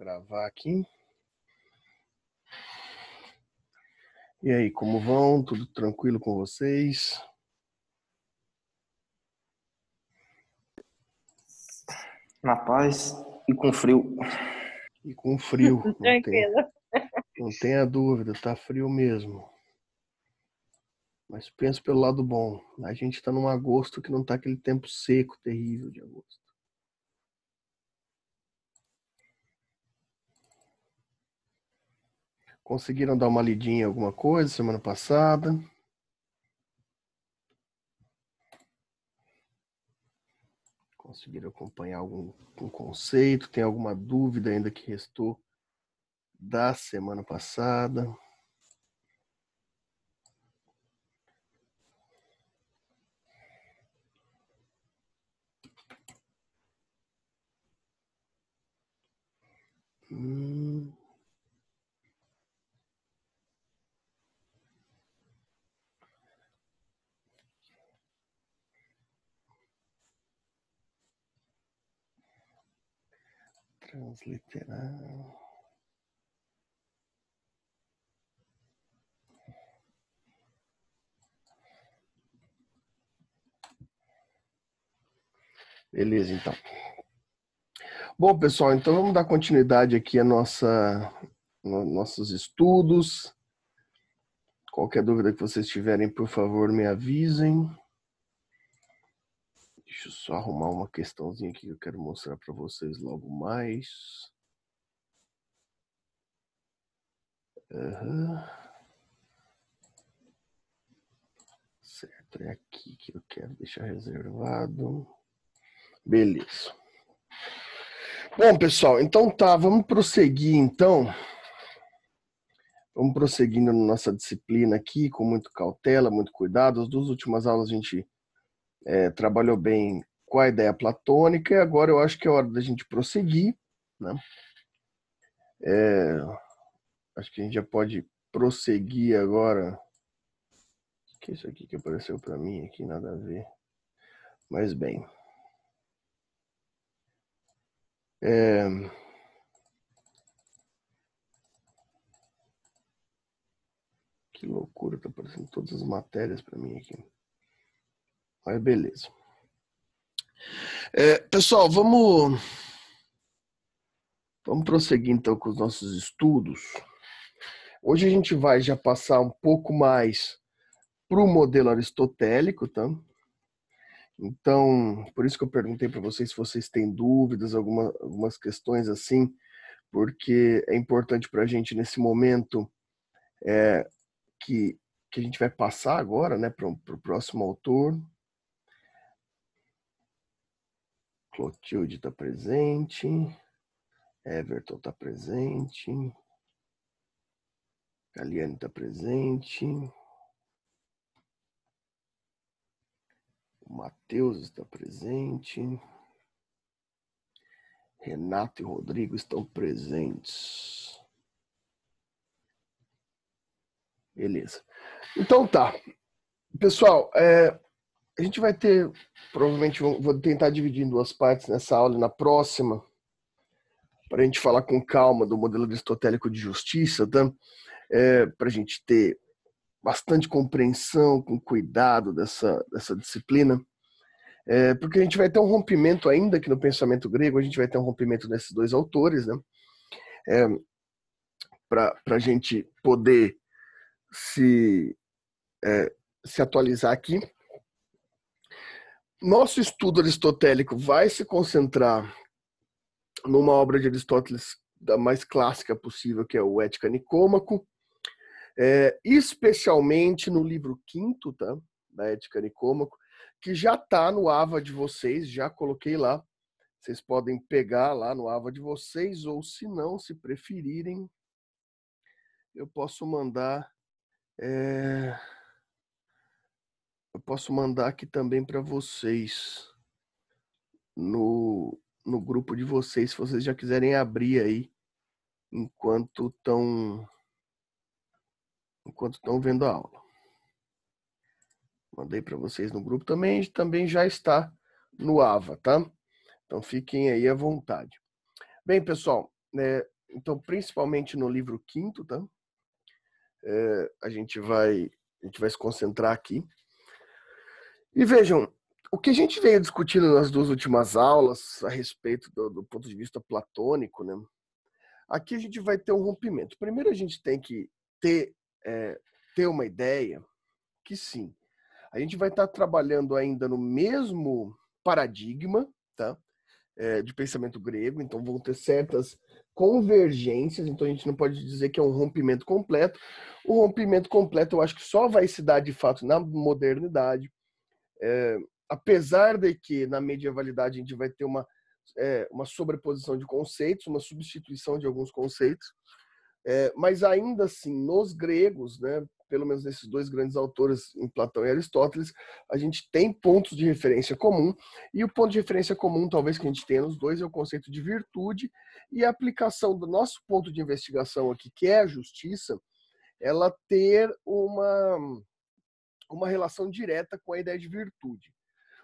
gravar aqui. E aí, como vão? Tudo tranquilo com vocês? Na paz e com frio. E com frio, Tranquilo. não tenha dúvida, tá frio mesmo. Mas pensa pelo lado bom. A gente tá num agosto que não tá aquele tempo seco, terrível de agosto. Conseguiram dar uma lidinha em alguma coisa semana passada? Conseguiram acompanhar algum conceito? Tem alguma dúvida ainda que restou da semana passada? Transliterar. Beleza, então. Bom, pessoal, então vamos dar continuidade aqui a nossos estudos. Qualquer dúvida que vocês tiverem, por favor, me avisem. Deixa eu só arrumar uma questãozinha aqui que eu quero mostrar para vocês logo mais. Certo, é aqui que eu quero deixar reservado. Beleza. Bom, pessoal, então tá, vamos prosseguir então. Vamos prosseguindo na nossa disciplina aqui, com muito cautela, muito cuidado. As duas últimas aulas a gente trabalhou bem com a ideia platônica e agora eu acho que é hora da gente prosseguir, né? Acho que a gente já pode prosseguir agora. O que é isso aqui que apareceu para mim aqui? Nada a ver. Mas bem. Que loucura, tá aparecendo todas as matérias para mim aqui. Mas beleza. Pessoal, vamos prosseguir então com os nossos estudos. Hoje a gente vai já passar um pouco mais para o modelo aristotélico, tá? Então, por isso que eu perguntei para vocês se vocês têm dúvidas, algumas questões assim, porque é importante para a gente nesse momento que a gente vai passar agora, né, para o próximo autor. Clotilde está presente, Everton está presente, Galiane está presente, o Matheus está presente, Renato e Rodrigo estão presentes. Beleza. Então tá. Pessoal, a gente vai ter, provavelmente vou tentar dividir em duas partes nessa aula e na próxima, para a gente falar com calma do modelo aristotélico de justiça, tá? Para a gente ter bastante compreensão, com cuidado dessa disciplina, porque a gente vai ter um rompimento ainda que no pensamento grego, a gente vai ter um rompimento desses dois autores, né? Para a gente poder se atualizar aqui. Nosso estudo aristotélico vai se concentrar numa obra de Aristóteles da mais clássica possível, que é o Ética Nicômaco, especialmente no livro 5º, tá? Da Ética Nicômaco, que já está no AVA de vocês, já coloquei lá. Vocês podem pegar lá no AVA de vocês, ou se não, se preferirem, eu posso mandar aqui também para vocês no grupo de vocês, se vocês já quiserem abrir aí enquanto estão vendo a aula. Mandei para vocês no grupo também já está no AVA, tá? Então fiquem aí à vontade. Bem, pessoal, então, principalmente no livro 5º, tá? A gente vai se concentrar aqui. E vejam, o que a gente veio discutindo nas 2 últimas aulas a respeito do ponto de vista platônico, né? Aqui a gente vai ter um rompimento. Primeiro a gente tem que ter uma ideia que sim, a gente vai estar trabalhando ainda no mesmo paradigma, tá? De pensamento grego, então vão ter certas convergências, então a gente não pode dizer que é um rompimento completo. O rompimento completo eu acho que só vai se dar de fato na modernidade, apesar de que na medievalidade a gente vai ter uma sobreposição de conceitos, uma substituição de alguns conceitos, mas ainda assim, nos gregos, né, pelo menos nesses 2 grandes autores, em Platão e Aristóteles, a gente tem pontos de referência comum, e o ponto de referência comum, talvez, que a gente tenha nos 2 é o conceito de virtude, e a aplicação do nosso ponto de investigação aqui, que é a justiça, ela ter uma relação direta com a ideia de virtude.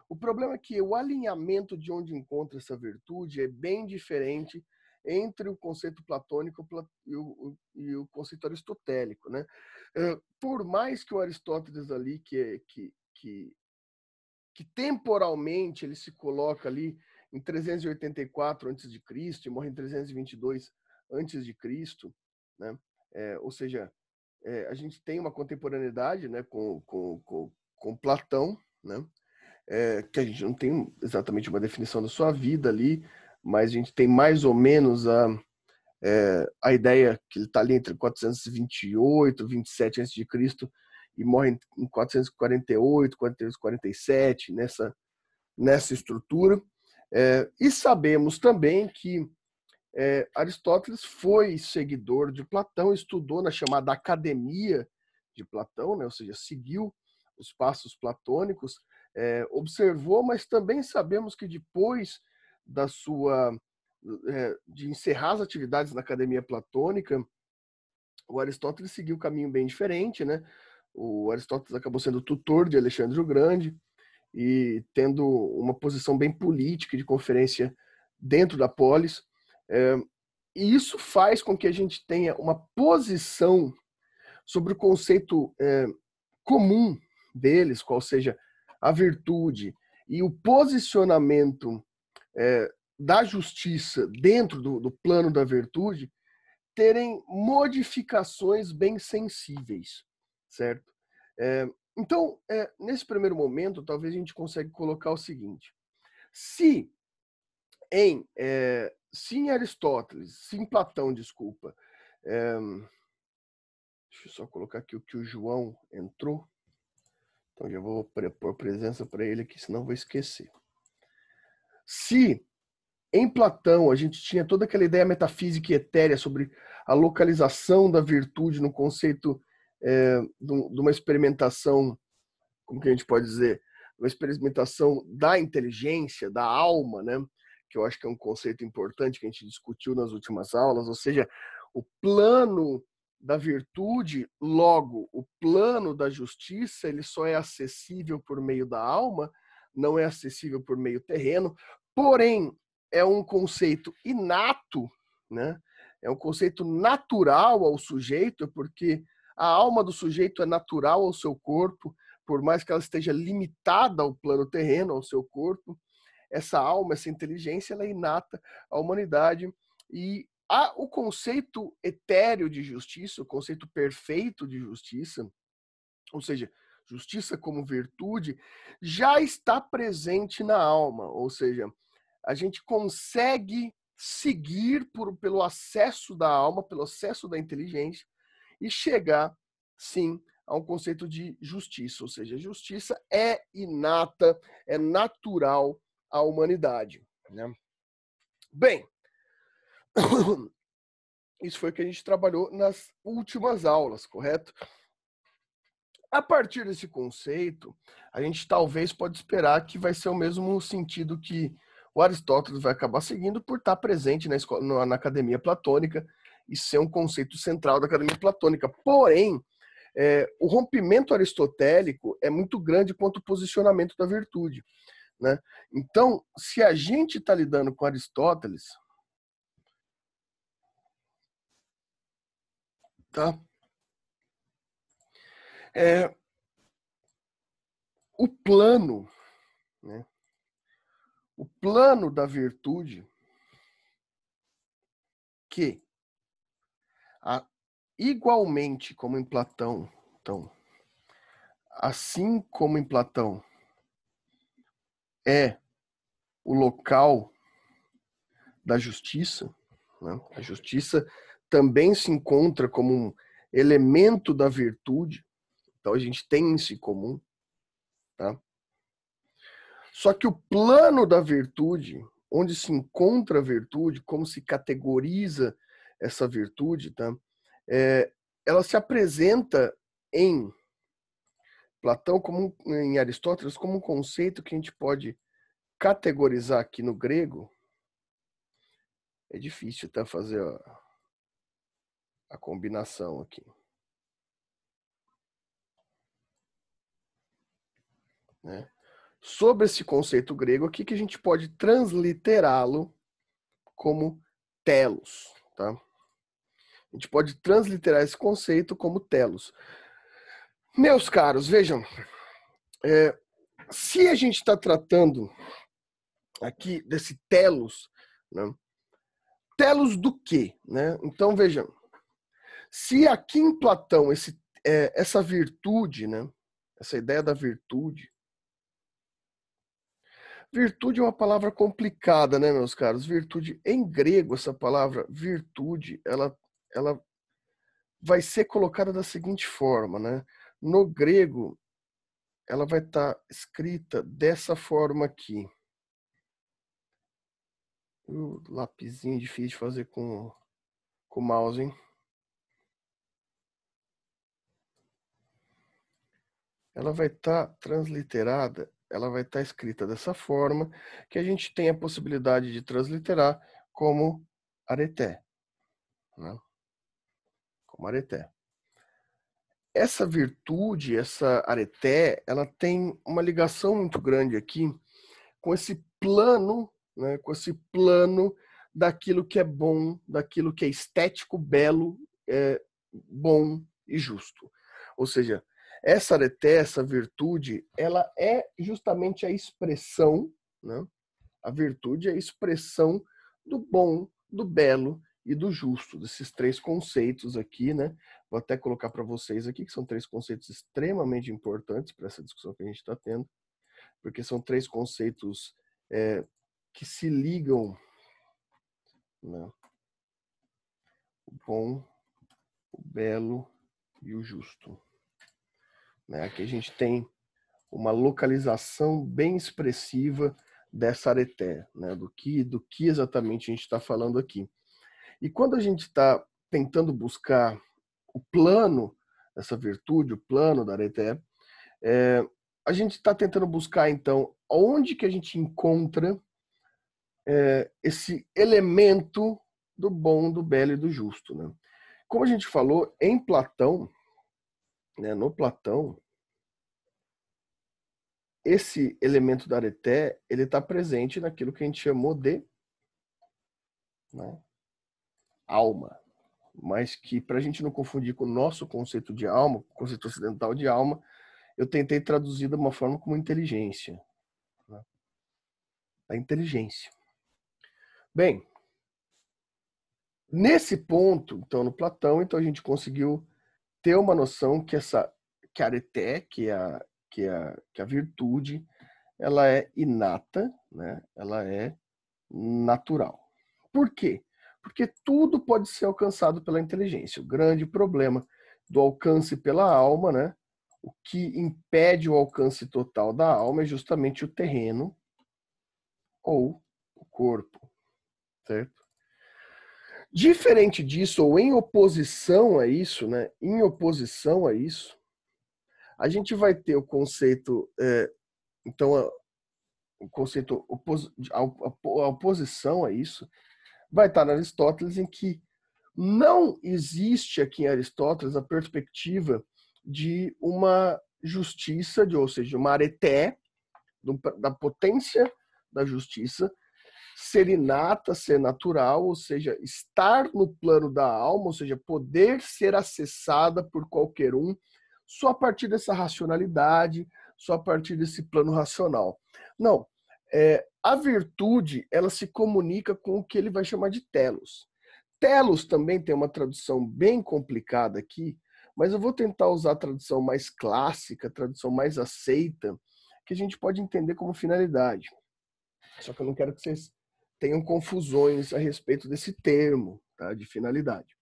O problema é que o alinhamento de onde encontra essa virtude é bem diferente entre o conceito platônico e o conceito aristotélico, né? Por mais que o Aristóteles ali, que temporalmente ele se coloca ali em 384 a.C. e morre em 322 a.C., né? Ou seja, a gente tem uma contemporaneidade, né, com Platão, né? Que a gente não tem exatamente uma definição da sua vida ali, mas a gente tem mais ou menos a ideia que ele está ali entre 428 e 27 a.C. e morre em 448, 447, nessa estrutura. E sabemos também que Aristóteles foi seguidor de Platão, estudou na chamada Academia de Platão, né? Ou seja, seguiu os passos platônicos, observou, mas também sabemos que depois de encerrar as atividades na Academia Platônica, o Aristóteles seguiu um caminho bem diferente, né? O Aristóteles acabou sendo tutor de Alexandre o Grande e tendo uma posição bem política de conferência dentro da polis. E isso faz com que a gente tenha uma posição sobre o conceito comum deles, qual seja a virtude e o posicionamento da justiça dentro do plano da virtude, terem modificações bem sensíveis, certo? Então, nesse primeiro momento, talvez a gente consiga colocar o seguinte: se em Aristóteles, se em Platão, desculpa, deixa eu só colocar aqui o que o João entrou, então já vou pôr presença para ele aqui, senão vou esquecer. Se em Platão a gente tinha toda aquela ideia metafísica e etérea sobre a localização da virtude no conceito de uma experimentação, como que a gente pode dizer, uma experimentação da inteligência, da alma, né? Que eu acho que é um conceito importante que a gente discutiu nas últimas aulas, ou seja, o plano da virtude, logo, o plano da justiça, ele só é acessível por meio da alma, não é acessível por meio terreno, porém, é um conceito inato, né? É um conceito natural ao sujeito, porque a alma do sujeito é natural ao seu corpo, por mais que ela esteja limitada ao plano terreno, ao seu corpo, essa alma, essa inteligência, ela é inata à humanidade. E o conceito etéreo de justiça, o conceito perfeito de justiça, ou seja, justiça como virtude, já está presente na alma, ou seja, a gente consegue seguir pelo acesso da alma, pelo acesso da inteligência e chegar, sim, a um conceito de justiça, ou seja, a justiça é inata, é natural à humanidade, né? Bem, isso foi o que a gente trabalhou nas últimas aulas, correto? A partir desse conceito, a gente talvez pode esperar que vai ser o mesmo sentido que o Aristóteles vai acabar seguindo por estar presente na Academia Platônica e ser um conceito central da Academia Platônica. Porém, o rompimento aristotélico é muito grande quanto ao posicionamento da virtude, né? Então, se a gente está lidando com Aristóteles, tá? O plano, né? O plano da virtude que, igualmente como em Platão, então, assim como em Platão é o local da justiça, né? A justiça também se encontra como um elemento da virtude, então a gente tem isso em comum, tá? Só que o plano da virtude, onde se encontra a virtude, como se categoriza essa virtude, tá? Ela se apresenta em Platão, como em Aristóteles, como um conceito que a gente pode categorizar aqui no grego. É difícil até fazer a combinação aqui. Né? Sobre esse conceito grego aqui, que a gente pode transliterá-lo como telos. Tá? A gente pode transliterar esse conceito como telos. Meus caros, vejam, se a gente está tratando aqui desse telos, né? Telos do quê? Né? Então, vejam, se aqui em Platão essa virtude, né? Essa ideia da virtude, virtude é uma palavra complicada, né, meus caros? Virtude, em grego, essa palavra virtude, ela vai ser colocada da seguinte forma, né? No grego, ela vai estar escrita dessa forma aqui. O lapisinho difícil de fazer com o mouse, hein? Ela vai estar transliterada, ela vai estar escrita dessa forma, que a gente tem a possibilidade de transliterar como areté. Né? Como areté. Essa virtude, essa areté, ela tem uma ligação muito grande aqui com esse plano, né, com esse plano daquilo que é bom, daquilo que é estético, belo, bom e justo. Ou seja, essa areté, essa virtude, ela é justamente a expressão, né? A virtude é a expressão do bom, do belo e do justo, desses três conceitos aqui, né? Vou até colocar para vocês aqui, que são três conceitos extremamente importantes para essa discussão que a gente está tendo, porque são três conceitos que se ligam, né? O bom, o belo e o justo. Né? Aqui a gente tem uma localização bem expressiva dessa areté, né? do que exatamente a gente está falando aqui. E quando a gente está tentando buscar o plano dessa virtude, o plano da areté, a gente está tentando buscar, então, onde que a gente encontra esse elemento do bom, do belo e do justo. Né? Como a gente falou, em Platão, né, no Platão, esse elemento da areté, ele está presente naquilo que a gente chamou de, né, alma. Mas que, para a gente não confundir com o nosso conceito de alma, o conceito ocidental de alma, eu tentei traduzir de uma forma como inteligência. Né? A inteligência. Bem, nesse ponto, então, no Platão, então a gente conseguiu ter uma noção que que a areté, que a virtude, ela é inata, né? Ela é natural. Por quê? Porque tudo pode ser alcançado pela inteligência. O grande problema do alcance pela alma, né? O que impede o alcance total da alma é justamente o terreno ou o corpo, certo? Diferente disso, ou em oposição a isso, né? Em oposição a isso, a gente vai ter o conceito, então, o conceito, a oposição a isso, vai estar em Aristóteles, em que não existe aqui em Aristóteles a perspectiva de uma justiça, ou seja, uma areté, da potência da justiça, ser inata, ser natural, ou seja, estar no plano da alma, ou seja, poder ser acessada por qualquer um, só a partir dessa racionalidade, só a partir desse plano racional. Não, a virtude, ela se comunica com o que ele vai chamar de telos. Telos também tem uma tradução bem complicada aqui, mas eu vou tentar usar a tradução mais clássica, a tradução mais aceita, que a gente pode entender como finalidade. Só que eu não quero que vocês tenham confusões a respeito desse termo, tá, de finalidade.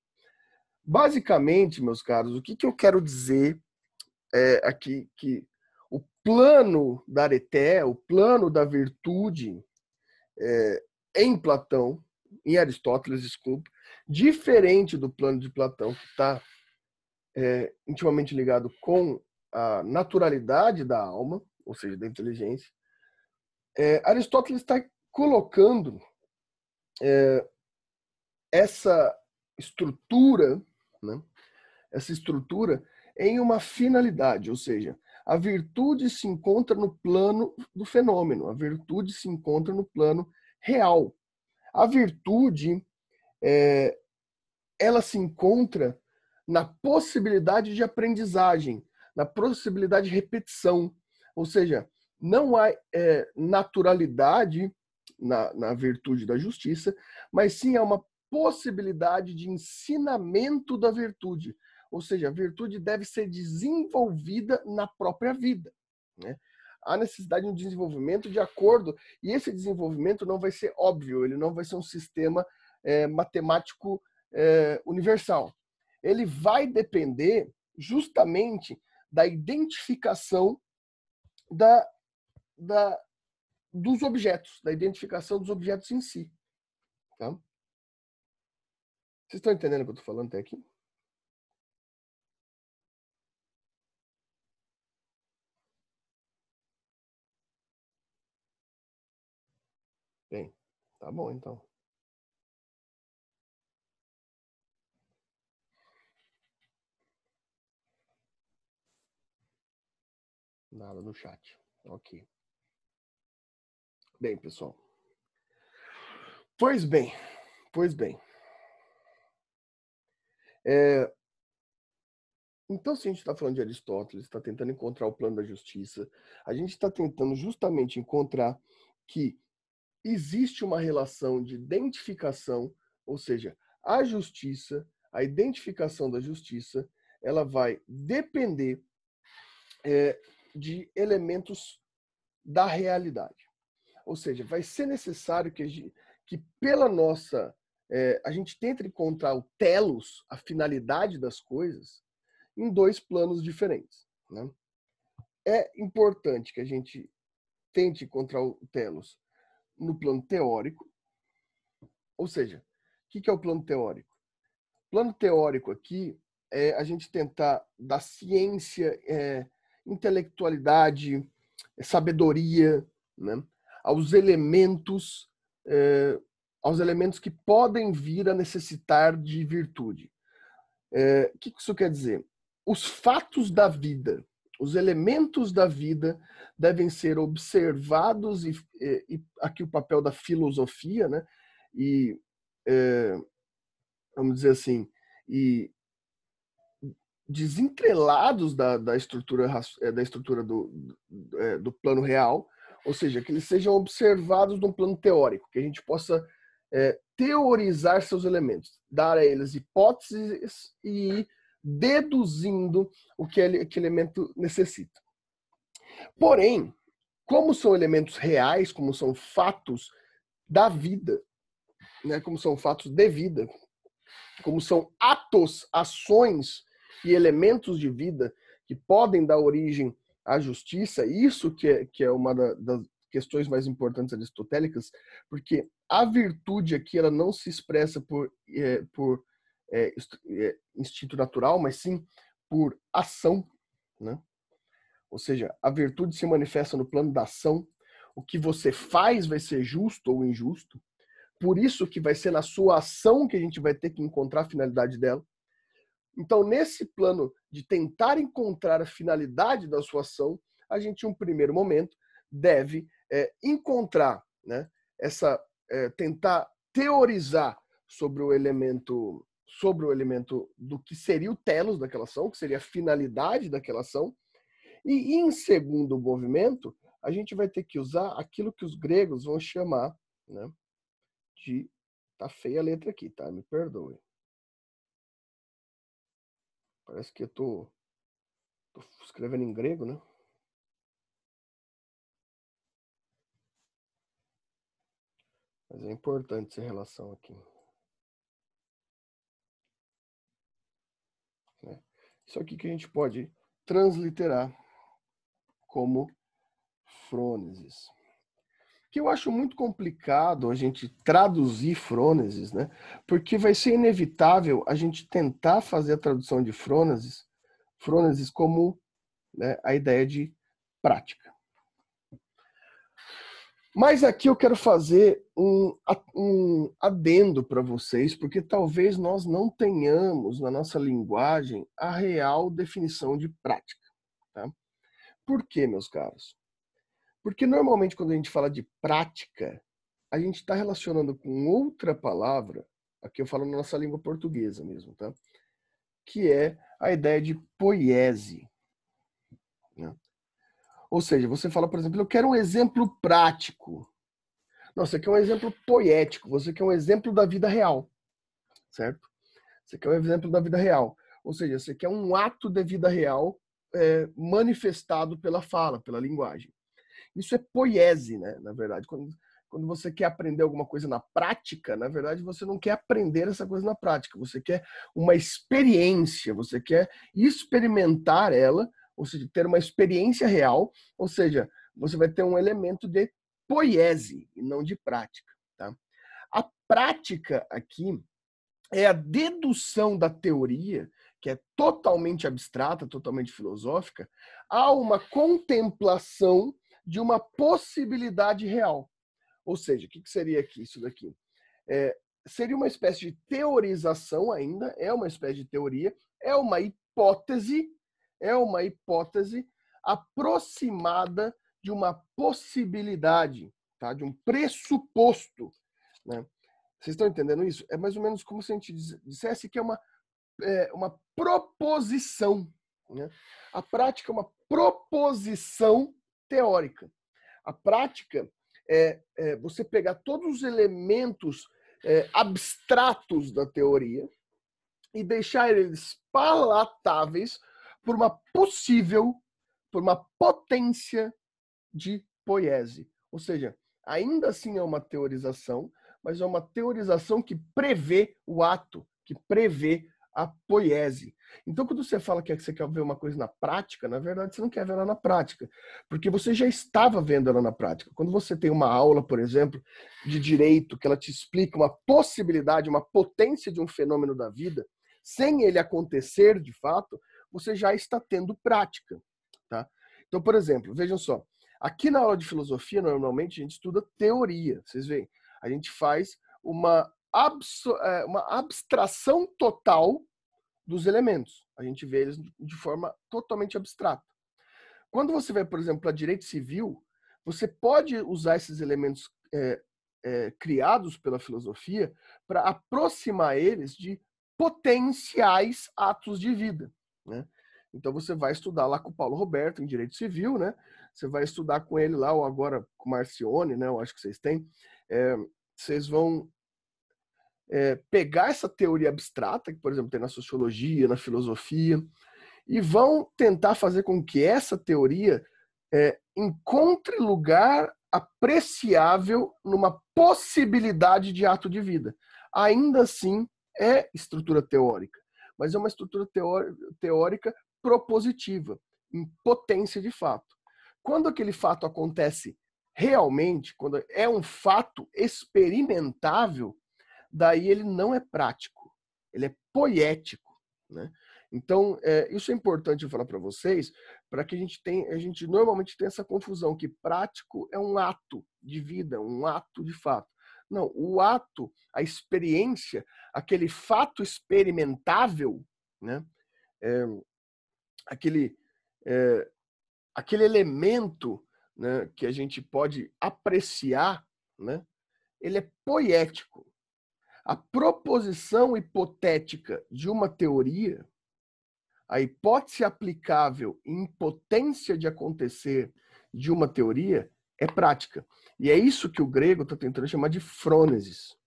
Basicamente, meus caros, o que eu quero dizer aqui, que o plano da areté, o plano da virtude em Platão, em Aristóteles, desculpe, diferente do plano de Platão, que está intimamente ligado com a naturalidade da alma, ou seja, da inteligência, Aristóteles está colocando essa estrutura, né, essa estrutura em uma finalidade, ou seja, a virtude se encontra no plano do fenômeno, a virtude se encontra no plano real. A virtude, ela se encontra na possibilidade de aprendizagem, na possibilidade de repetição, ou seja, não há naturalidade na virtude da justiça, mas sim há uma possibilidade de ensinamento da virtude. Ou seja, a virtude deve ser desenvolvida na própria vida, né? Há necessidade de um desenvolvimento de acordo, e esse desenvolvimento não vai ser óbvio, ele não vai ser um sistema matemático universal. Ele vai depender justamente da identificação dos objetos, da identificação dos objetos em si. Tá? Vocês estão entendendo o que eu estou falando até aqui? Bem, tá bom então. Nada no chat. Ok. Bem, pessoal. Pois bem. Então, se a gente está falando de Aristóteles, está tentando encontrar o plano da justiça, a gente está tentando justamente encontrar que existe uma relação de identificação, ou seja, a justiça, a identificação da justiça, ela vai depender de elementos da realidade. Ou seja, vai ser necessário que pela nossa... a gente tente encontrar o telos, a finalidade das coisas, em dois planos diferentes. Né? É importante que a gente tente encontrar o telos no plano teórico, ou seja, o que é o plano teórico? O plano teórico aqui é a gente tentar dar ciência, intelectualidade, sabedoria, né, aos elementos que podem vir a necessitar de virtude. O que isso quer dizer? Os fatos da vida, os elementos da vida devem ser observados, e aqui o papel da filosofia, né? E, vamos dizer assim, e desentrelados da estrutura do plano real, ou seja, que eles sejam observados num plano teórico, que a gente possa teorizar seus elementos, dar a eles hipóteses e ir deduzindo o que aquele elemento necessita. Porém, como são elementos reais, como são fatos da vida, né, como são fatos de vida, como são atos, ações e elementos de vida que podem dar origem à justiça, isso que é uma das questões mais importantes aristotélicas, porque a virtude aqui ela não se expressa por instinto natural, mas sim por ação, né? Ou seja, a virtude se manifesta no plano da ação. O que você faz vai ser justo ou injusto. Por isso que vai ser na sua ação que a gente vai ter que encontrar a finalidade dela. Então, nesse plano de tentar encontrar a finalidade da sua ação, a gente, em um primeiro momento, deve encontrar, né, essa tentar teorizar sobre o elemento do que seria o telos daquela ação, que seria a finalidade daquela ação. E em segundo movimento, a gente vai ter que usar aquilo que os gregos vão chamar, né, de... Tá feia a letra aqui, tá? Me perdoe. Parece que eu tô escrevendo em grego, né? Mas é importante essa relação aqui. Né? Isso aqui que a gente pode transliterar como frônesis. Que eu acho muito complicado a gente traduzir frônesis, né? Porque vai ser inevitável a gente tentar fazer a tradução de frônesis como, né, a ideia de prática. Mas aqui eu quero fazer um adendo para vocês, porque talvez nós não tenhamos na nossa linguagem a real definição de prática. Tá? Por quê, meus caros? Porque normalmente quando a gente fala de prática, a gente está relacionando com outra palavra, aqui eu falo na nossa língua portuguesa mesmo, tá? Que é a ideia de poiese. Né? Ou seja, você fala, por exemplo, eu quero um exemplo prático. Não, você quer um exemplo poético, você quer um exemplo da vida real, certo? Você quer um exemplo da vida real. Ou seja, você quer um ato de vida real manifestado pela fala, pela linguagem. Isso é poiese, né? Na verdade, quando você quer aprender alguma coisa na prática, na verdade, você não quer aprender essa coisa na prática, você quer uma experiência, você quer experimentar ela, ou seja, ter uma experiência real, ou seja, você vai ter um elemento de poiese e não de prática. Tá? A prática aqui é a dedução da teoria, que é totalmente abstrata, totalmente filosófica, a uma contemplação de uma possibilidade real. Ou seja, o que seria aqui isso daqui? Seria uma espécie de teorização ainda, é uma espécie de teoria, é uma hipótese aproximada de uma possibilidade, tá? De um pressuposto. Né? Vocês estão entendendo isso? É mais ou menos como se a gente dissesse que é uma proposição. Né? A prática é uma proposição teórica. A prática é você pegar todos os elementos abstratos da teoria e deixar eles palatáveis por uma potência de poiese. Ou seja, ainda assim é uma teorização, mas é uma teorização que prevê o ato, que prevê a poiese. Então, quando você fala que você quer ver uma coisa na prática, na verdade, você não quer ver ela na prática, porque você já estava vendo ela na prática. Quando você tem uma aula, por exemplo, de direito, que ela te explica uma possibilidade, uma potência de um fenômeno da vida, sem ele acontecer de fato, você já está tendo prática. Tá? Então, por exemplo, vejam só, aqui na aula de filosofia, normalmente, a gente estuda teoria. Vocês veem, a gente faz uma abstração total dos elementos. A gente vê eles de forma totalmente abstrata. Quando você vai, por exemplo, para direito civil, você pode usar esses elementos criados pela filosofia para aproximar eles de potenciais atos de vida. Né? Então você vai estudar lá com o Paulo Roberto em direito civil, né? Você vai estudar com ele lá, ou agora com o Marcione, né? Eu acho que vocês têm. Vocês vão pegar essa teoria abstrata, que, por exemplo, tem na sociologia, na filosofia, e vão tentar fazer com que essa teoria encontre lugar apreciável numa possibilidade de ato de vida. Ainda assim, é estrutura teórica, mas é uma estrutura teórica propositiva, em potência de fato. Quando aquele fato acontece realmente, quando é um fato experimentável, daí ele não é prático, ele é poético. Né? Então, isso é importante eu falar para vocês, para que a gente normalmente tem essa confusão, que prático é um ato de vida, um ato de fato. Não, o ato, a experiência, aquele fato experimentável, né? Aquele elemento, né, que a gente pode apreciar, né, ele é poético. A proposição hipotética de uma teoria, a hipótese aplicável em potência de acontecer de uma teoria é prática. E é isso que o grego está tentando chamar de frônesis.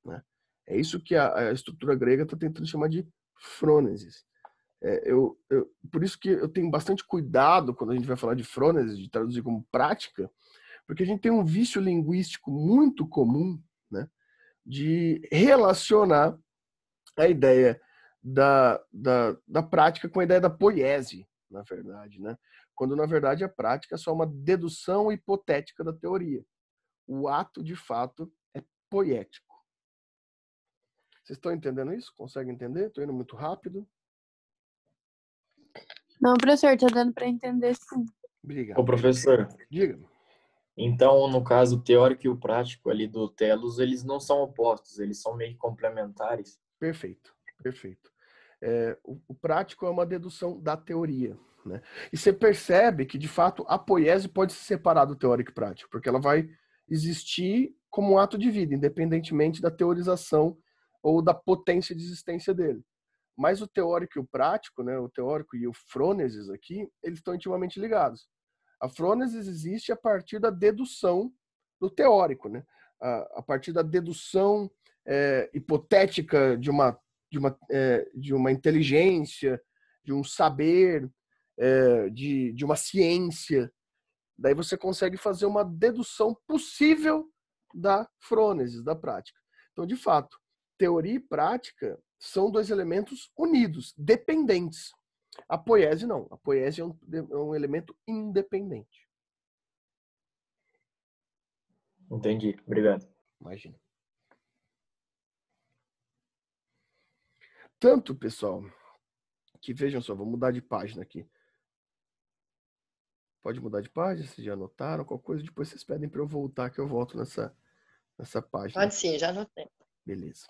Né? É isso que a estrutura grega está tentando chamar de frônesis. Por isso que eu tenho bastante cuidado quando a gente vai falar de frônesis, de traduzir como prática, porque a gente tem um vício linguístico muito comum, né, de relacionar a ideia da prática com a ideia da poiese, na verdade, né? Quando, na verdade, a prática é só uma dedução hipotética da teoria. O ato, de fato, é poético. Vocês estão entendendo isso? Conseguem entender? Estou indo muito rápido. Não, professor, tá dando para entender sim. Obrigado. Ô, professor, Diga. então, no caso, o teórico e o prático ali do telos, eles não são opostos, eles são meio que complementares. Perfeito, perfeito. O prático é uma dedução da teoria, né? E você percebe que, de fato, a poiese pode se separar do teórico e prático, porque ela vai existir como um ato de vida, independentemente da teorização ou da potência de existência dele. Mas o teórico e o prático, né, o teórico e o frônesis aqui, eles estão intimamente ligados. A frônesis existe a partir da dedução do teórico, né? A partir da dedução hipotética de uma inteligência, de um saber, de uma ciência. Daí você consegue fazer uma dedução possível da frônesis, da prática. Então, de fato, teoria e prática são dois elementos unidos, dependentes. A poiese não. A poiese é um elemento independente. Entendi, obrigado. Imagina. Tanto, pessoal, que vejam só, vou mudar de página aqui. Pode mudar de página, vocês já anotaram, qualquer coisa, depois vocês pedem para eu voltar, que eu volto nessa página. Pode sim, já anotei. Beleza.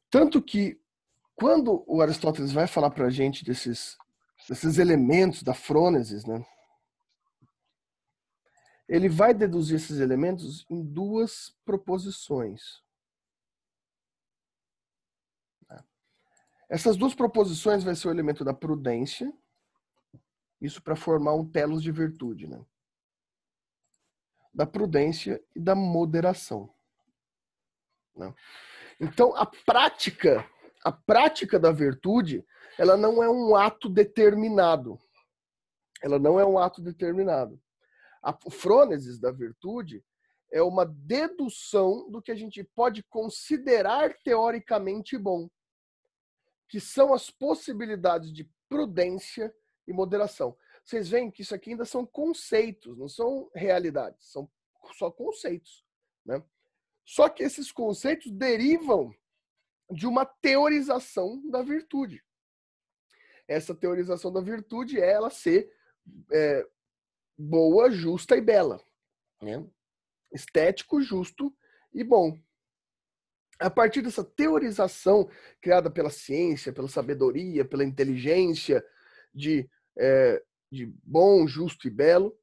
Tanto que, quando o Aristóteles vai falar para a gente desses elementos da frônesis, né, ele vai deduzir esses elementos em duas proposições. Essas duas proposições vai ser o elemento da prudência, isso para formar um telos de virtude, né? Da prudência e da moderação. Né? Então, a prática da virtude, ela não é um ato determinado. Ela não é um ato determinado. A frônesis da virtude é uma dedução do que a gente pode considerar teoricamente bom, que são as possibilidades de prudência e moderação. Vocês veem que isso aqui ainda são conceitos, não são realidades, são só conceitos, né? Só que esses conceitos derivam de uma teorização da virtude. Essa teorização da virtude é ela ser boa, justa e bela, né? Estético, justo e bom. A partir dessa teorização criada pela ciência, pela sabedoria, pela inteligência de bom, justo e belo,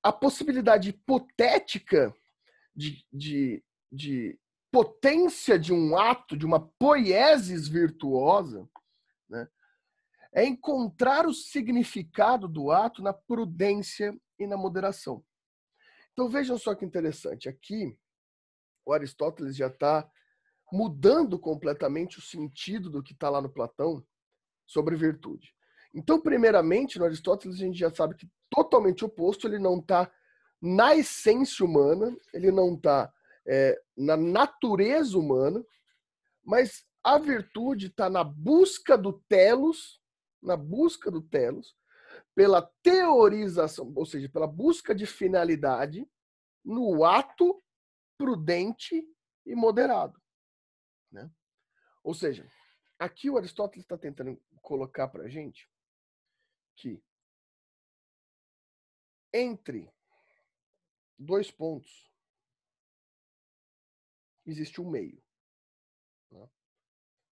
a possibilidade hipotética de potência de um ato, de uma poiesis virtuosa, né, é encontrar o significado do ato na prudência e na moderação. Então vejam só que interessante, aqui o Aristóteles já está mudando completamente o sentido do que está lá no Platão sobre virtude. Então, primeiramente, no Aristóteles a gente já sabe que totalmente oposto, ele não está na essência humana, ele não está na natureza humana, mas a virtude está na busca do telos, pela teorização, ou seja, pela busca de finalidade no ato prudente e moderado, né? Ou seja, aqui o Aristóteles está tentando colocar para a gente que entre dois pontos existe um meio, né?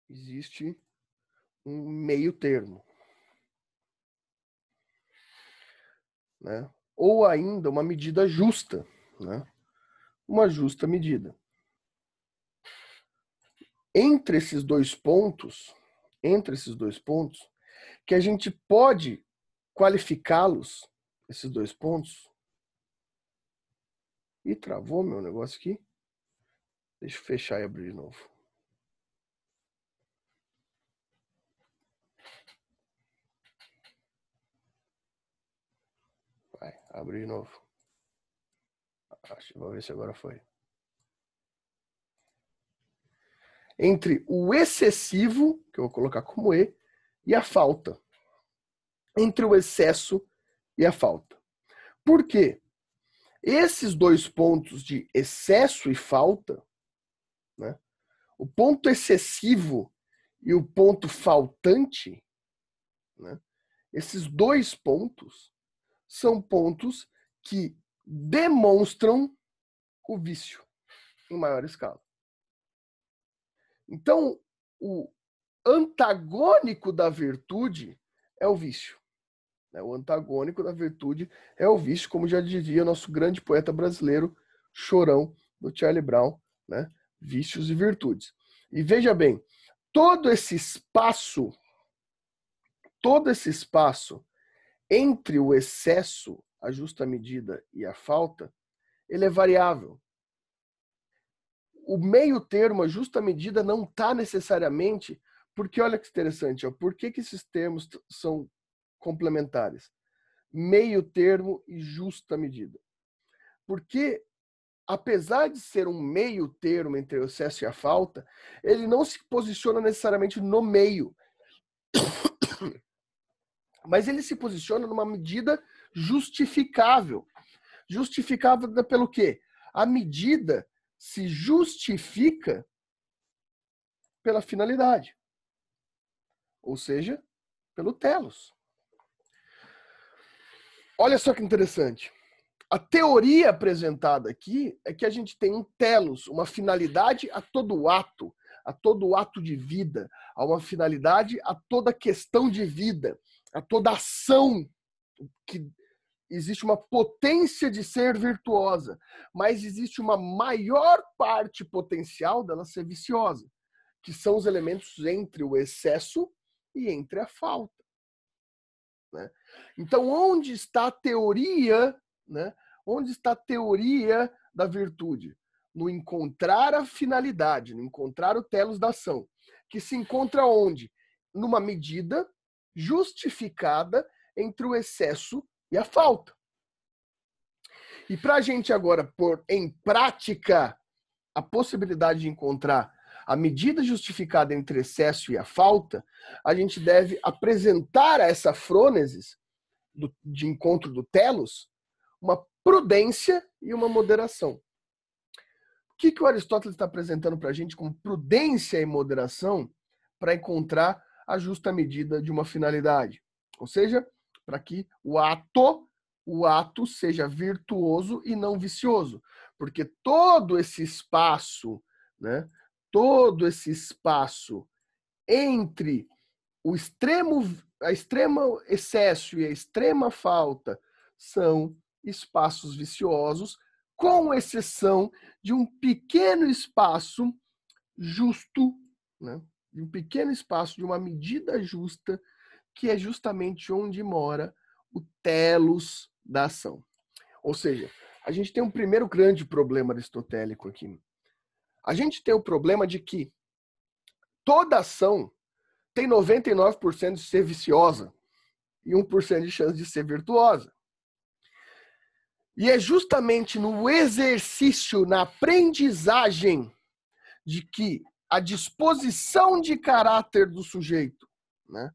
Existe um meio termo, né? Ou ainda uma medida justa, né? uma justa medida. Entre esses dois pontos, que a gente pode qualificá-los, esses dois pontos. Ih, travou meu negócio aqui. Deixa eu fechar e abrir de novo. Vai, abre de novo. Vou ver se agora foi. Entre o excessivo, que eu vou colocar como E, e a falta. Entre o excesso e a falta. Por quê? Esses dois pontos de excesso e falta, né, o ponto excessivo e o ponto faltante, né, esses dois pontos são pontos que demonstram o vício em maior escala. Então, o antagônico da virtude é o vício. O antagônico da virtude é o vício, como já dizia nosso grande poeta brasileiro, Chorão, do Charlie Brown, né? Vícios e virtudes. E veja bem, todo esse espaço entre o excesso, a justa medida e a falta, ele é variável. O meio termo, a justa medida, não está necessariamente, porque olha que interessante, ó, por que esses termos são complementares? Meio termo e justa medida. Porque, apesar de ser um meio termo entre o excesso e a falta, ele não se posiciona necessariamente no meio. Mas ele se posiciona numa medida justificável. Justificável pelo quê? A medida se justifica pela finalidade. Ou seja, pelo telos. Olha só que interessante. A teoria apresentada aqui é que a gente tem um telos, uma finalidade a todo ato de vida, a uma finalidade a toda questão de vida, a toda ação, que existe uma potência de ser virtuosa, mas existe uma maior parte potencial dela ser viciosa, que são os elementos entre o excesso e entre a falta. Né? Então, onde está a teoria, né? Onde está a teoria da virtude? No encontrar a finalidade, no encontrar o telos da ação, que se encontra onde? Numa medida justificada entre o excesso e a falta. E para a gente agora pôr em prática a possibilidade de encontrar a medida justificada entre excesso e a falta, a gente deve apresentar a essa frônesis de encontro do telos uma prudência e uma moderação. O que o Aristóteles está apresentando para a gente como prudência e moderação para encontrar a justa medida de uma finalidade? Ou seja, para que o ato seja virtuoso e não vicioso. Porque todo esse espaço, né, entre o extremo excesso e a extrema falta são espaços viciosos, com exceção de um pequeno espaço justo, né? De um pequeno espaço, de uma medida justa, que é justamente onde mora o telos da ação. Ou seja, a gente tem um primeiro grande problema aristotélico aqui. A gente tem o problema de que toda ação tem 99% de ser viciosa e 1% de chance de ser virtuosa. E é justamente no exercício, na aprendizagem, de que a disposição de caráter do sujeito, né,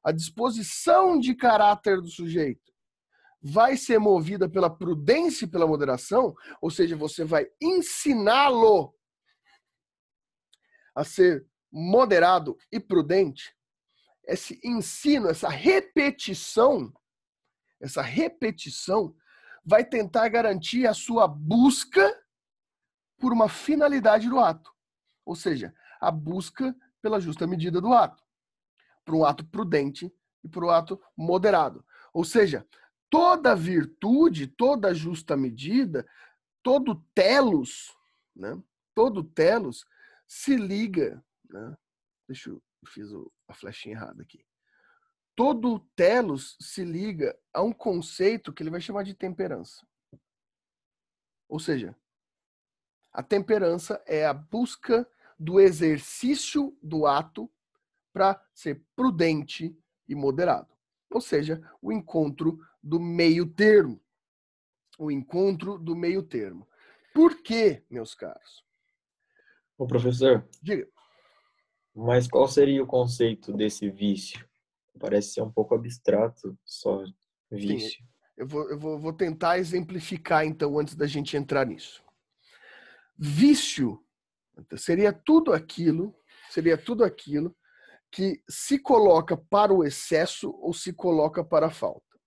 a disposição de caráter do sujeito vai ser movida pela prudência e pela moderação, ou seja, você vai ensiná-lo a ser moderado e prudente. Esse ensino, essa repetição vai tentar garantir a sua busca por uma finalidade do ato. Ou seja, a busca pela justa medida do ato. Por um ato prudente e por um ato moderado. Ou seja, toda virtude, toda justa medida todo telos, né? Todo telos se liga, né? Deixa eu fiz a flechinha errada aqui. Todo telos se liga a um conceito que ele vai chamar de temperança. Ou seja, a temperança é a busca do exercício do ato para ser prudente e moderado. Ou seja, o encontro do meio termo. O encontro do meio termo. Por quê, meus caros? Ô, professor, Diga. mas qual seria o conceito desse vício? Parece ser um pouco abstrato, só vício. Sim, eu vou tentar exemplificar, então, antes da gente entrar nisso. Vício seria tudo aquilo que se coloca para o excesso ou se coloca para a falta.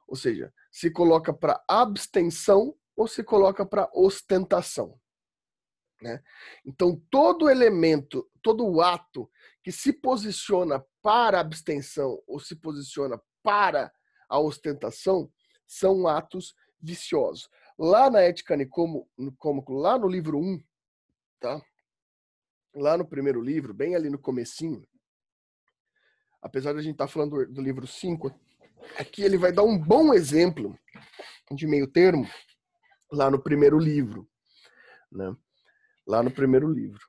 Ou seja, se coloca para abstenção ou se coloca para ostentação. Né? Então, todo elemento, todo ato que se posiciona para a abstenção ou se posiciona para a ostentação são atos viciosos. Lá na Ética Nicômaco, lá no livro 1, tá? Lá no primeiro livro, bem ali no comecinho, apesar de a gente estar falando do livro 5, aqui ele vai dar um bom exemplo de meio termo lá no primeiro livro, né? Lá no primeiro livro.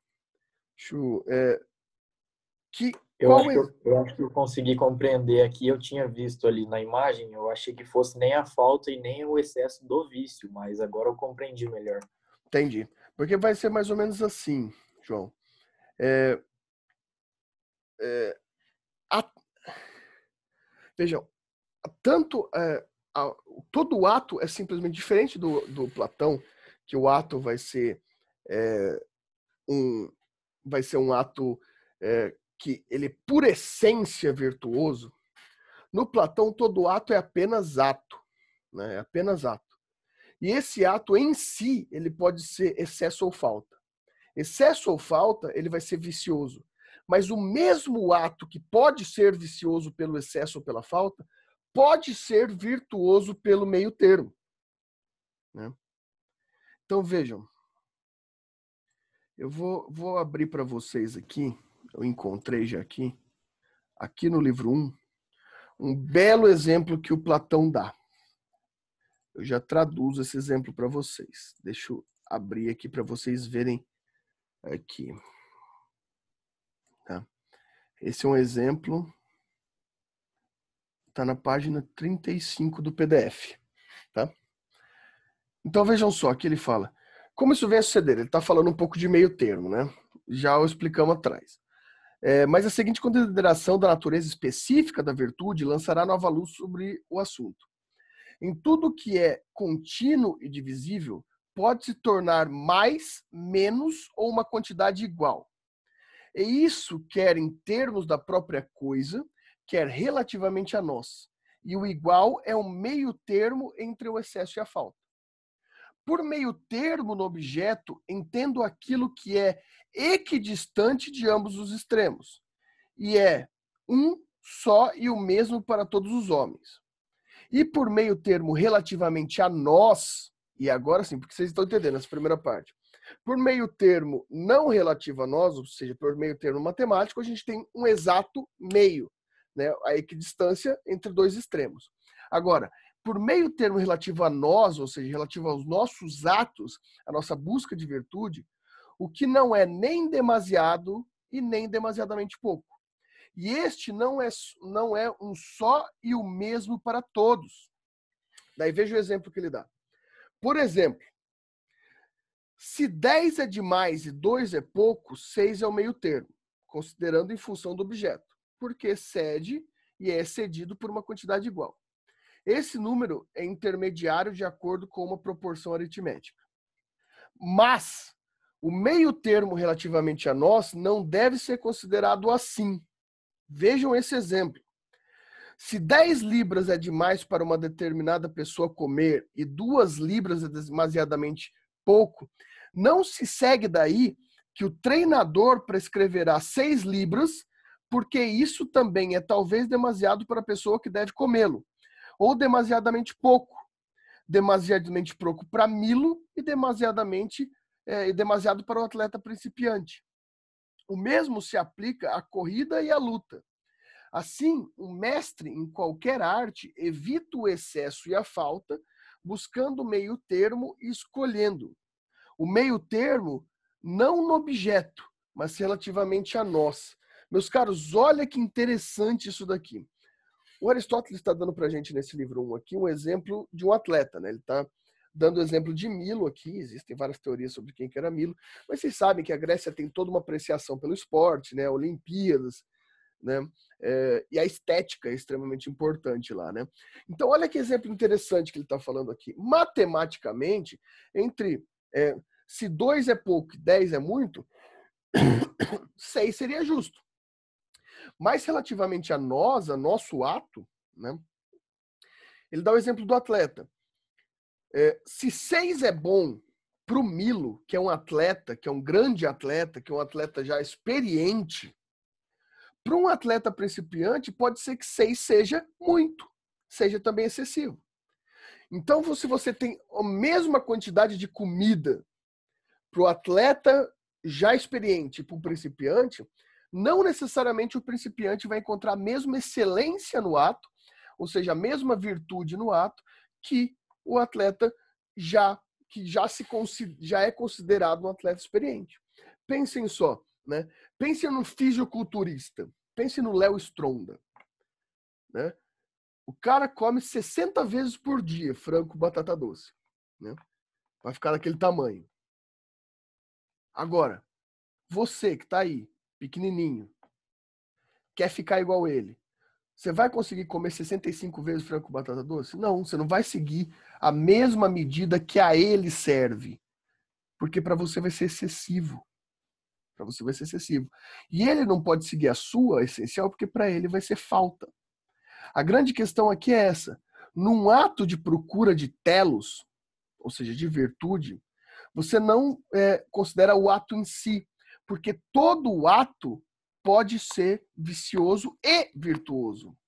Eu acho que eu consegui compreender aqui. Eu tinha visto ali na imagem, eu achei que fosse nem a falta e nem o excesso do vício, mas agora eu compreendi melhor. Entendi. Porque vai ser mais ou menos assim, João. Vejam, todo ato é simplesmente diferente do Platão, que o ato vai ser um ato que ele é por essência virtuoso. No Platão, todo ato é apenas ato, né? É apenas ato. E esse ato em si, ele pode ser excesso ou falta. Excesso ou falta, ele vai ser vicioso. Mas o mesmo ato que pode ser vicioso pelo excesso ou pela falta, pode ser virtuoso pelo meio termo. Né? Então, vejam. Eu vou abrir para vocês aqui, eu encontrei já aqui no livro 1, um belo exemplo que o Platão dá. Eu já traduzo esse exemplo para vocês. Deixa eu abrir aqui para vocês verem aqui. Tá? Esse é um exemplo, está na página 35 do PDF. Tá? Então vejam só, aqui ele fala, como isso vem a suceder? Ele está falando um pouco de meio termo, né? Já o explicamos atrás. Mas a seguinte consideração da natureza específica da virtude lançará nova luz sobre o assunto. Em tudo que é contínuo e divisível, pode se tornar mais, menos ou uma quantidade igual. E isso quer em termos da própria coisa, quer relativamente a nós. E o igual é um meio termo entre o excesso e a falta. Por meio termo no objeto, entendo aquilo que é equidistante de ambos os extremos. E é um só e o mesmo para todos os homens. E por meio termo relativamente a nós, e agora sim, porque vocês estão entendendo essa primeira parte. Por meio termo não relativo a nós, ou seja, por meio termo matemático, a gente tem um exato meio, né? A equidistância entre dois extremos. Agora, por meio termo relativo a nós, ou seja, relativo aos nossos atos, a nossa busca de virtude, o que não é nem demasiado e nem demasiadamente pouco. E este não é um só e o mesmo para todos. Daí veja o exemplo que ele dá. Por exemplo, se 10 é demais e 2 é pouco, 6 é o meio termo, considerando em função do objeto, porque excede e é excedido por uma quantidade igual. Esse número é intermediário de acordo com uma proporção aritmética. Mas o meio termo relativamente a nós não deve ser considerado assim. Vejam esse exemplo. Se 10 libras é demais para uma determinada pessoa comer e 2 libras é demasiadamente pouco, não se segue daí que o treinador prescreverá 6 libras, porque isso também é talvez demasiado para a pessoa que deve comê-lo, ou demasiadamente pouco para Milo e demasiado para o atleta principiante. O mesmo se aplica à corrida e à luta. Assim, um mestre em qualquer arte evita o excesso e a falta, buscando o meio termo e escolhendo. O meio termo não no objeto, mas relativamente a nós. Meus caros, olha que interessante isso daqui. O Aristóteles está dando para a gente nesse livro 1 aqui um exemplo de um atleta, né? Ele está dando o exemplo de Milo aqui, existem várias teorias sobre quem que era Milo, mas vocês sabem que a Grécia tem toda uma apreciação pelo esporte, né? Olimpíadas, né? E a estética é extremamente importante lá, né? Então, olha que exemplo interessante que ele está falando aqui. Matematicamente, se 2 é pouco e 10 é muito, 6 seria justo. Mas relativamente a nós, a nosso ato, né? Ele dá o exemplo do atleta. Se 6 é bom para o Milo, que é um atleta, que é um grande atleta, que é um atleta já experiente, para um atleta principiante, pode ser que 6 seja muito, seja também excessivo. Então, se você tem a mesma quantidade de comida para o atleta já experiente e para o principiante, não necessariamente o principiante vai encontrar a mesma excelência no ato, ou seja, a mesma virtude no ato, que o atleta que já é considerado um atleta experiente. Pensem só, né? Pensem no fisiculturista, pensem no Léo Stronda, né? O cara come 60 vezes por dia frango com batata doce, né? Vai ficar daquele tamanho. Agora, você que está aí, pequenininho, quer ficar igual ele, você vai conseguir comer 65 vezes frango com batata doce? Não, você não vai seguir a mesma medida que a ele serve. Porque para você vai ser excessivo. Para você vai ser excessivo. E ele não pode seguir a sua essencial, porque para ele vai ser falta. A grande questão aqui é essa. Num ato de procura de telos, ou seja, de virtude, você não considera o ato em si. Porque todo o ato pode ser vicioso e virtuoso.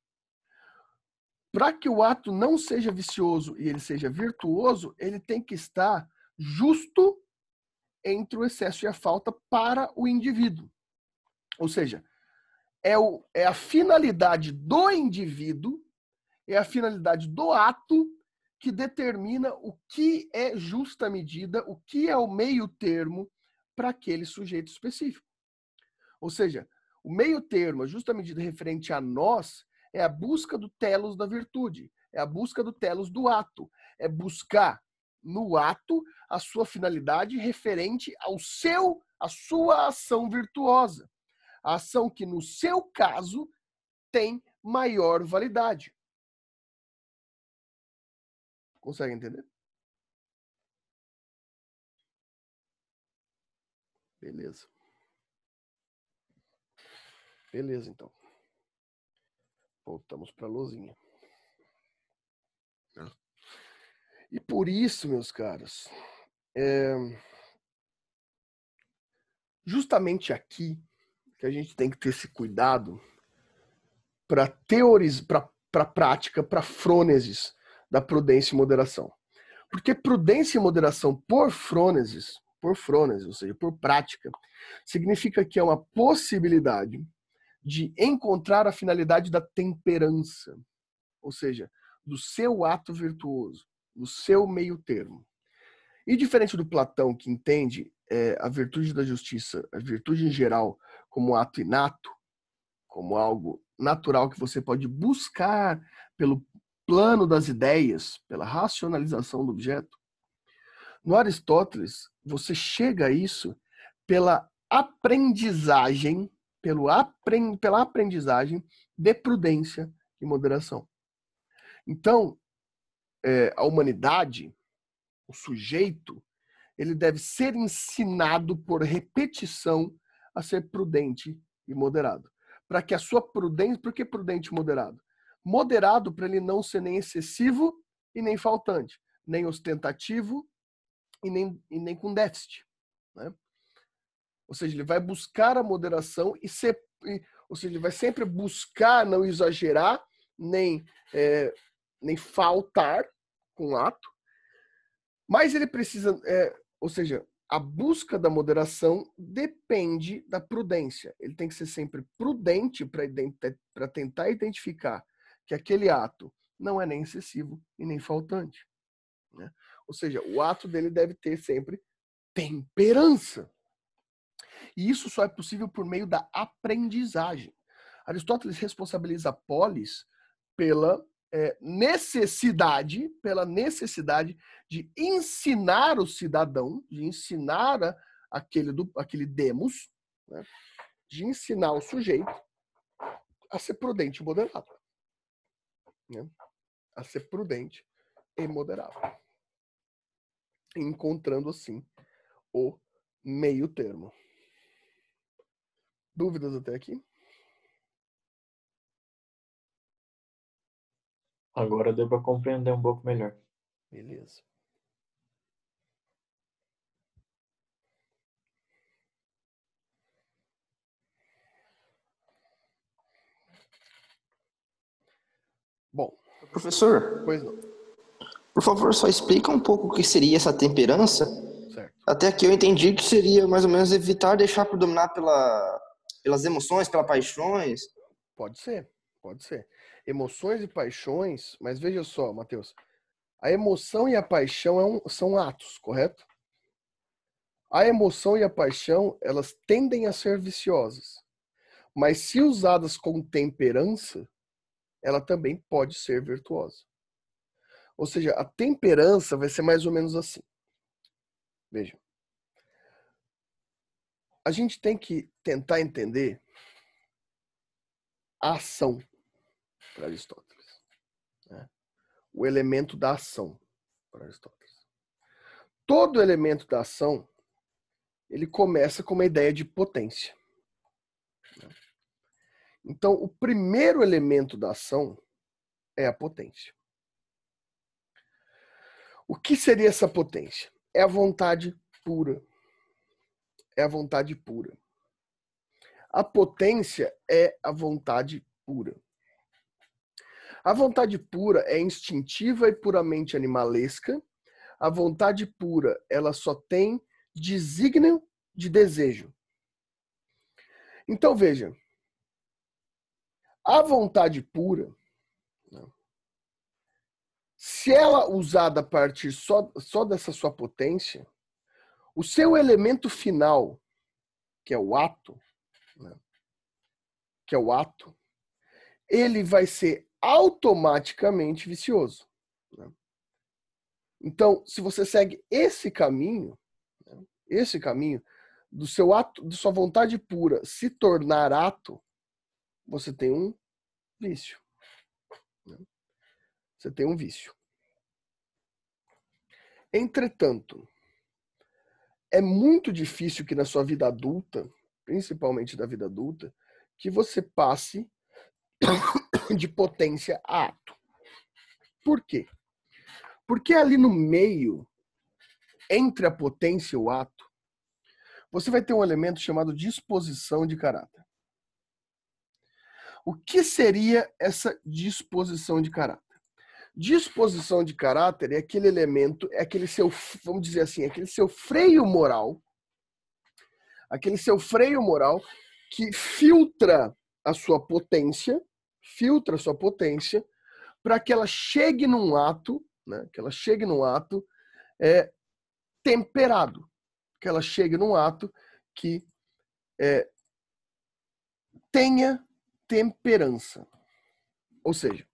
Para que o ato não seja vicioso e ele seja virtuoso, ele tem que estar justo entre o excesso e a falta para o indivíduo. Ou seja, é a finalidade do indivíduo, é a finalidade do ato que determina o que é justa medida, o que é o meio termo para aquele sujeito específico. Ou seja, o meio termo, a justa medida referente a nós, é a busca do telos da virtude, é a busca do telos do ato, é buscar no ato a sua finalidade referente à sua ação virtuosa, a ação que no seu caso tem maior validade. Consegue entender? Beleza. Beleza, então. Voltamos para a luzinha. E por isso, meus caros, justamente aqui que a gente tem que ter esse cuidado para teorizar, para prática, para frônesis da prudência e moderação. Porque prudência e moderação por frônesis, ou seja, por prática, significa que é uma possibilidade de encontrar a finalidade da temperança, ou seja, do seu ato virtuoso, do seu meio termo. E diferente do Platão, que entende a virtude da justiça, a virtude em geral, como ato inato, como algo natural que você pode buscar pelo plano das ideias, pela racionalização do objeto, no Aristóteles, você chega a isso pela aprendizagem, pela aprendizagem de prudência e moderação. Então, a humanidade, o sujeito, ele deve ser ensinado por repetição a ser prudente e moderado. Para que a sua prudência... Por que prudente e moderado? Moderado para ele não ser nem excessivo e nem faltante, nem ostentativo e nem com déficit, né? Ou seja, ele vai buscar a moderação ou seja, ele vai sempre buscar não exagerar, nem faltar com o ato, Mas ele precisa, ou seja, a busca da moderação depende da prudência. Ele tem que ser sempre prudente para tentar identificar que aquele ato não é nem excessivo e nem faltante, né? Ou seja, o ato dele deve ter sempre temperança. E isso só é possível por meio da aprendizagem. Aristóteles responsabiliza a polis pela necessidade de ensinar o cidadão, de ensinar aquele demos, né, de ensinar o sujeito a ser prudente e moderado. Né, a ser prudente e moderado. Encontrando, assim, o meio termo. Dúvidas até aqui? Agora deu para compreender um pouco melhor. Beleza. Bom, Professor, pois não. por favor, só explica um pouco o que seria essa temperança. Certo. Até aqui eu entendi que seria mais ou menos evitar deixar predominar pelas emoções, pelas paixões. Pode ser, pode ser. Emoções e paixões, mas veja só, Matheus, a emoção e a paixão são atos, correto? A emoção e a paixão, elas tendem a ser viciosas. Mas se usadas com temperança, ela também pode ser virtuosa. Ou seja, a temperança vai ser mais ou menos assim. Veja. A gente tem que tentar entender a ação para Aristóteles, né? O elemento da ação para Aristóteles. Todo elemento da ação, ele começa com uma ideia de potência. Então, o primeiro elemento da ação é a potência. O que seria essa potência? É a vontade pura. É a vontade pura. A potência é a vontade pura. A vontade pura é instintiva e puramente animalesca. A vontade pura, ela só tem desígnio de desejo. Então, veja, a vontade pura, se ela usada a partir só dessa sua potência, o seu elemento final, que é o ato, né, ele vai ser automaticamente vicioso. Né? Então, se você segue esse caminho do seu ato, de sua vontade pura se tornar ato, você tem um vício. Né? Você tem um vício. Entretanto, é muito difícil que na sua vida adulta, principalmente da vida adulta, que você passe de potência a ato. Por quê? Porque ali no meio, entre a potência e o ato, você vai ter um elemento chamado disposição de caráter. O que seria essa disposição de caráter? Disposição de caráter é aquele elemento, é aquele seu, vamos dizer assim, aquele seu freio moral, que filtra a sua potência, para que ela chegue num ato, né, temperado, que ela chegue num ato que tenha temperança. Ou seja,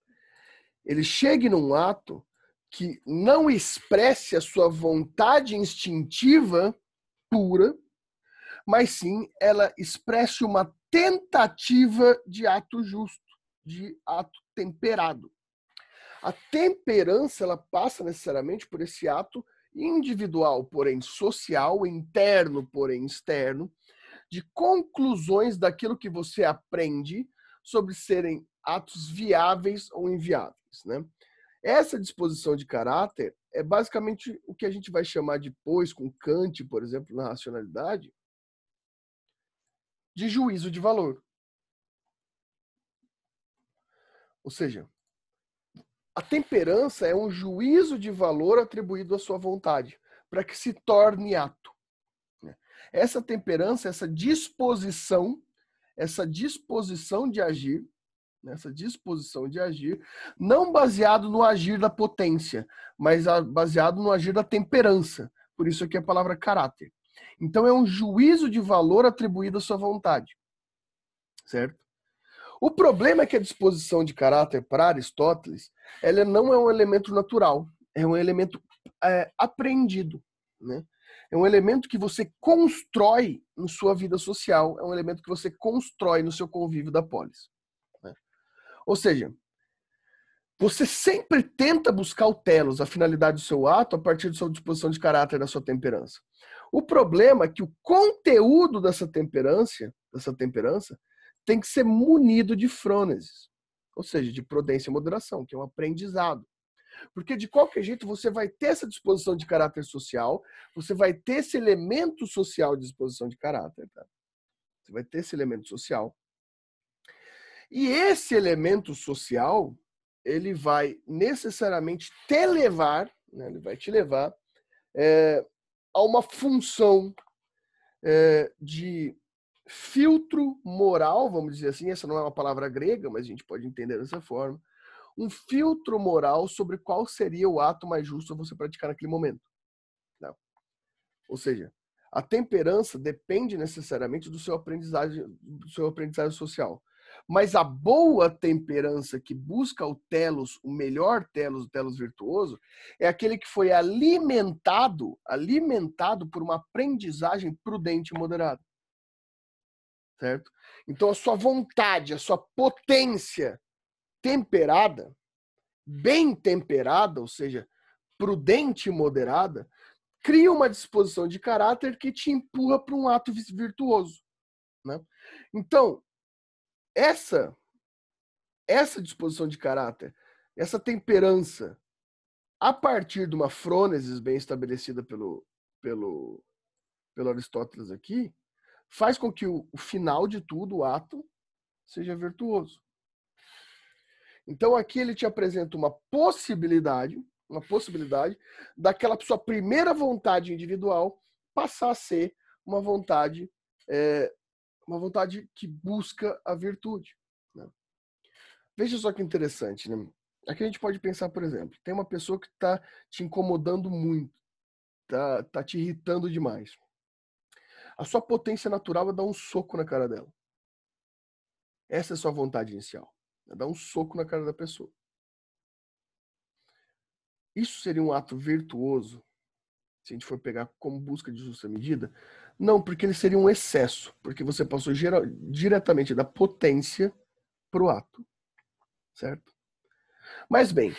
ele chegue num ato que não expresse a sua vontade instintiva pura, mas sim ela expresse uma tentativa de ato justo, de ato temperado. A temperança, ela passa necessariamente por esse ato individual, porém social, interno, porém externo, de conclusões daquilo que você aprende sobre serem atos viáveis ou inviáveis, né? Essa disposição de caráter é basicamente o que a gente vai chamar depois, com Kant, por exemplo, na racionalidade, de juízo de valor. Ou seja, A temperança é um juízo de valor atribuído à sua vontade, para que se torne ato. Essa temperança, essa disposição de agir, não baseado no agir da potência, mas baseado no agir da temperança. Por isso aqui a palavra caráter. Então é um juízo de valor atribuído à sua vontade. Certo? O problema é que a disposição de caráter para Aristóteles, ela não é um elemento natural, é um elemento aprendido, né? É um elemento que você constrói em sua vida social, é um elemento que você constrói no seu convívio da polis. Né? Ou seja, você sempre tenta buscar o telos, a finalidade do seu ato, a partir da sua disposição de caráter, da sua temperança. O problema é que o conteúdo dessa temperança tem que ser munido de frônesis, ou seja, de prudência e moderação, que é um aprendizado. Porque de qualquer jeito você vai ter essa disposição de caráter social, você vai ter esse elemento social de disposição de caráter, tá? Você vai ter esse elemento social. E esse elemento social, ele vai necessariamente te levar, né? Ele vai te levar a uma função de filtro moral, vamos dizer assim, essa não é uma palavra grega, mas a gente pode entender dessa forma, um filtro moral sobre qual seria o ato mais justo a você praticar naquele momento. Não. Ou seja, a temperança depende necessariamente do seu aprendizagem social. Mas a boa temperança que busca o telos, o melhor telos, o telos virtuoso, é aquele que foi alimentado por uma aprendizagem prudente e moderada. Certo? Então a sua vontade, a sua potência temperada, bem temperada, ou seja, prudente e moderada, cria uma disposição de caráter que te empurra para um ato virtuoso. Né? Então, essa disposição de caráter, essa temperança, a partir de uma frônesis bem estabelecida pelo Aristóteles aqui, faz com que o final de tudo, o ato, seja virtuoso. Então aqui ele te apresenta uma possibilidade daquela sua primeira vontade individual passar a ser uma vontade que busca a virtude. Né? Veja só que interessante, né? Aqui a gente pode pensar, por exemplo, tem uma pessoa que está te incomodando muito, tá te irritando demais. A sua potência natural é dar um soco na cara dela. Essa é a sua vontade inicial. É dar um soco na cara da pessoa. Isso seria um ato virtuoso, se a gente for pegar como busca de justa medida? Não, porque ele seria um excesso. Porque você passou diretamente da potência para o ato. Certo? Mas bem,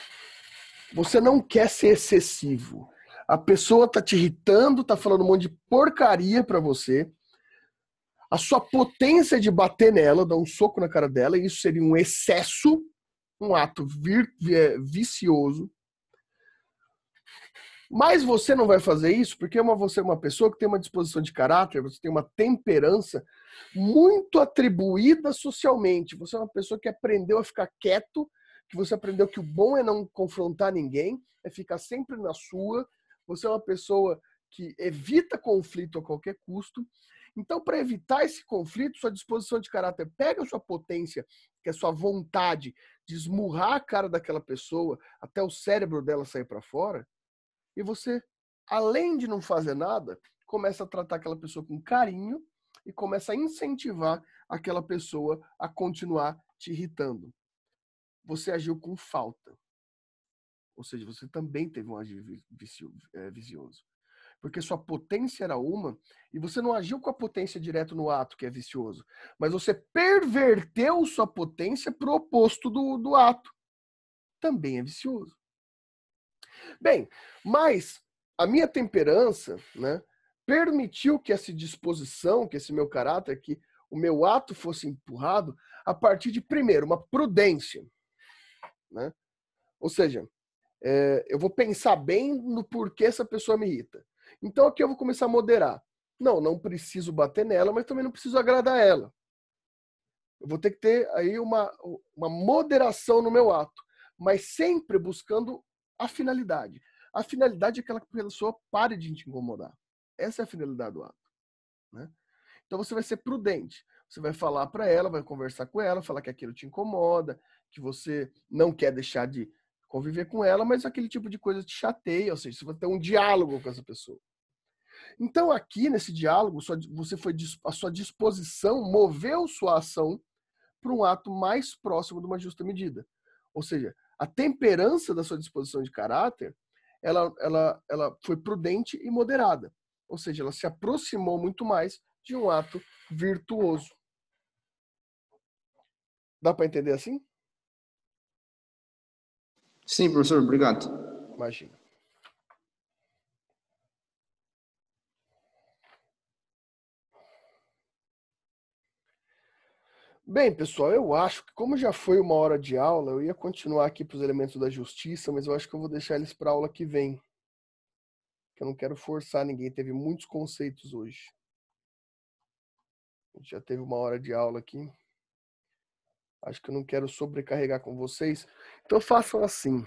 você não quer ser excessivo. A pessoa tá te irritando, tá falando um monte de porcaria para você. A sua potência de bater nela, dar um soco na cara dela, isso seria um excesso, um ato vicioso. Mas você não vai fazer isso porque você é uma pessoa que tem uma disposição de caráter, você tem uma temperança muito atribuída socialmente. Você é uma pessoa que aprendeu a ficar quieto, que você aprendeu que o bom é não confrontar ninguém, é ficar sempre na sua. Você é uma pessoa que evita conflito a qualquer custo. Então, para evitar esse conflito, sua disposição de caráter pega a sua potência, que é a sua vontade de esmurrar a cara daquela pessoa até o cérebro dela sair para fora, e você, além de não fazer nada, começa a tratar aquela pessoa com carinho e começa a incentivar aquela pessoa a continuar te irritando. Você agiu com falta. Ou seja, você também teve um agir vicioso. Porque sua potência era uma, e você não agiu com a potência direto no ato, que é vicioso, mas você perverteu sua potência para o oposto do ato. Também é vicioso. Bem, mas a minha temperança, né, permitiu que essa disposição, que esse meu caráter, que o meu ato fosse empurrado a partir de, primeiro, uma prudência. Né? Ou seja, eu vou pensar bem no porquê essa pessoa me irrita. Então aqui eu vou começar a moderar. Não preciso bater nela, mas também não preciso agradar ela. Eu vou ter que ter aí uma moderação no meu ato. mas sempre buscando a finalidade. A finalidade é que aquela pessoa pare de te incomodar. Essa é a finalidade do ato, né? Então você vai ser prudente. Você vai falar para ela, vai conversar com ela, falar que aquilo te incomoda, que você não quer deixar de conviver com ela, mas aquele tipo de coisa te chateia, ou seja, você vai ter um diálogo com essa pessoa. Então aqui nesse diálogo, você foi a sua disposição moveu sua ação para um ato mais próximo de uma justa medida. Ou seja, a temperança da sua disposição de caráter, ela foi prudente e moderada. Ou seja, ela se aproximou muito mais de um ato virtuoso. Dá para entender assim? Sim, professor, obrigado. Imagina. Bem, pessoal, eu acho que como já foi uma hora de aula, eu ia continuar aqui para os elementos da justiça, mas eu acho que eu vou deixar eles para a aula que vem. Que eu não quero forçar ninguém, teve muitos conceitos hoje. A gente já teve uma hora de aula aqui. Acho que eu não quero sobrecarregar com vocês. Então façam assim.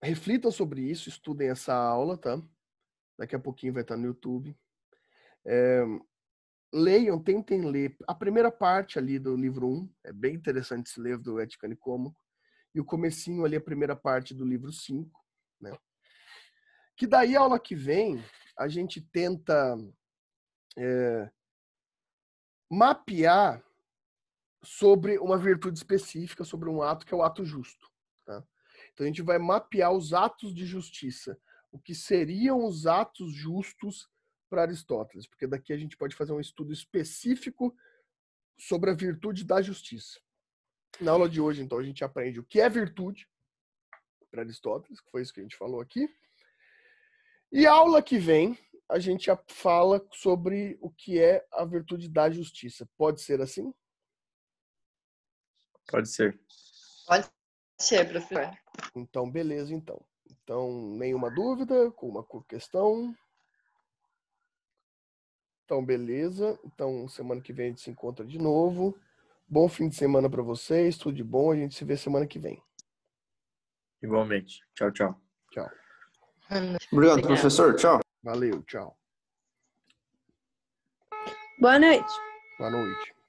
Reflitam sobre isso, estudem essa aula, tá? Daqui a pouquinho vai estar no YouTube. Leiam, tentem ler a primeira parte ali do livro 1, é bem interessante esse livro do Ética Nicômaco, e o comecinho ali, a primeira parte do livro 5, né? Que daí a aula que vem, a gente tenta mapear sobre uma virtude específica, sobre um ato que é o ato justo, tá? Então a gente vai mapear os atos de justiça, o que seriam os atos justos para Aristóteles, porque daqui a gente pode fazer um estudo específico sobre a virtude da justiça. Na aula de hoje, então, a gente aprende o que é virtude para Aristóteles, que foi isso que a gente falou aqui. E a aula que vem, a gente fala sobre o que é a virtude da justiça. Pode ser assim? Pode ser. Pode ser, professor. Então, beleza, então. Então, nenhuma dúvida, com uma questão? Então, beleza. Então, semana que vem a gente se encontra de novo. Bom fim de semana para vocês, tudo de bom. A gente se vê semana que vem. Igualmente. Tchau, tchau. Tchau. Obrigado, professor. Tchau. Valeu, tchau. Boa noite. Boa noite.